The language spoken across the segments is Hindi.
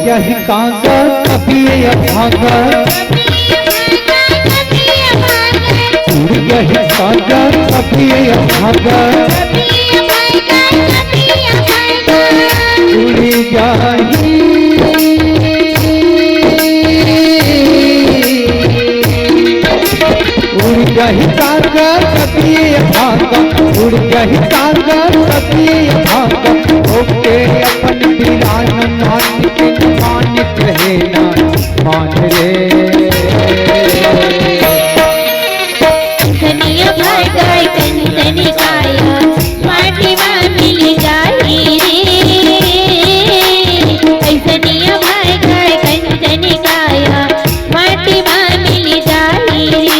यही कांगा कभी अभागा, यही कांगा कभी अभागा, उड़ी जाही उड़ जाही कांगा कभी अभागा, उड़ जाही कांगा कभी अभागा, ओके अपन बिरान मानिक रहे ना मान रे। धनिया भर गए कंचन काया, माटी में मिल जाही रे। धनिया भर गए कंचन काया, माटी में मिल जाही रे।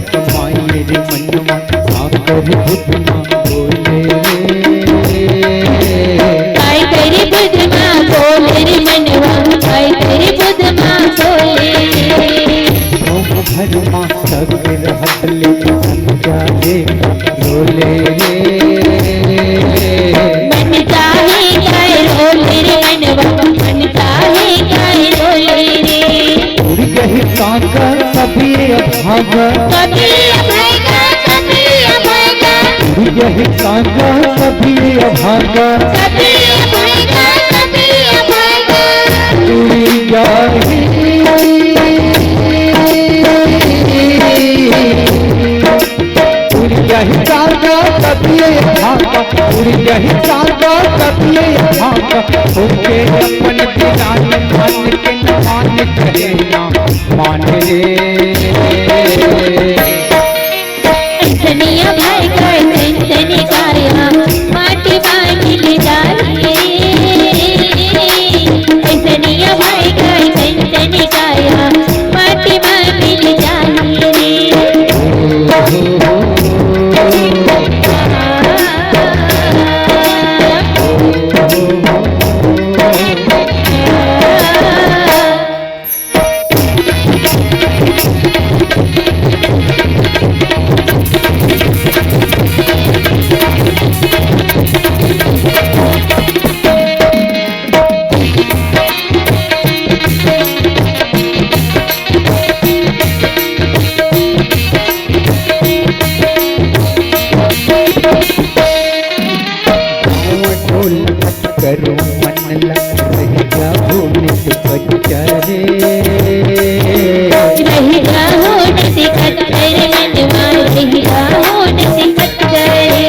कमाई मेरे मनवा आकर बुद्धमा बोले आई तेरी बुद्धमा बोले रे मनवा, आई तेरी बुद्धमा बोले भरमा सगर हटले जाए रोले मन चाहे गाय रोले रे मनवा, मन चाहे गाय रोले रे। उड़ गई कांगा कभी अभागा, कभी अभागा, कभी अभागा, उड़ गई कांगा कभी अभागा, कभी अभागा, कभी अभागा, उड़ी जाही उड़ गई कांगा कभी अभागा, उड़ गई कांगा कभी अभागा, ओके अपन बिरान मान करे ना मान रे। धनिया भर गए कंचन काया, माटी में मिल जाही रे। धनिया भर गए कंचन काया, माटी में मिल जाही रे। करो मन लग रही जाओ निज बच्चरे, रही जाओ निज बच्चरे मनवा, रही जाओ निज बच्चरे।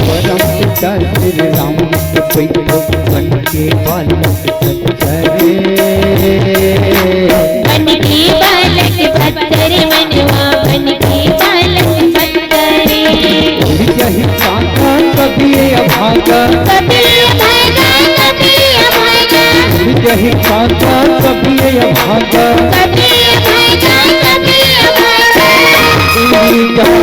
परम पिता श्री राम के बैठो बन के बालक बच्चरे, बन के बालक बच्चरे मनवा, बन के बालक बच्चरे। उड़ जाही कांगा कभी अभागा, कभी अभागा, कभी अभागा, उड़ जाही कांगा कभी अभागा, कभी अभागा, कभी अभागा, उड़ जाही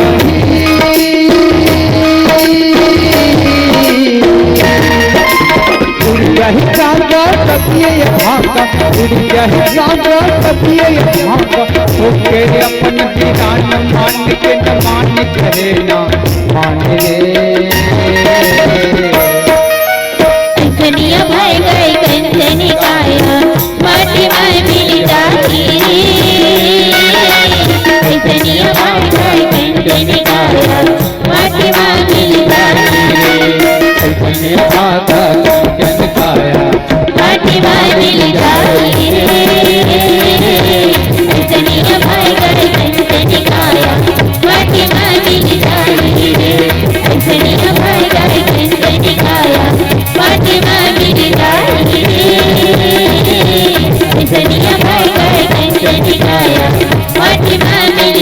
उड़ जाही कांगा कभी अभागा, उड़ जाही कांगा कभी अभागा, ओके अपन बिरान मानिक रहे ना मान रे। धनिया भर गए कंचन काया, माटी में मिल जाही रे। धनिया भर गए कंचन काया, माटी में मिल जाही रे। कंचन काया, माटी में मिल जाही रे। धनिया भर गए कंचन काया, कंचनिया भाई भाई कंचनी काया माटी में मिल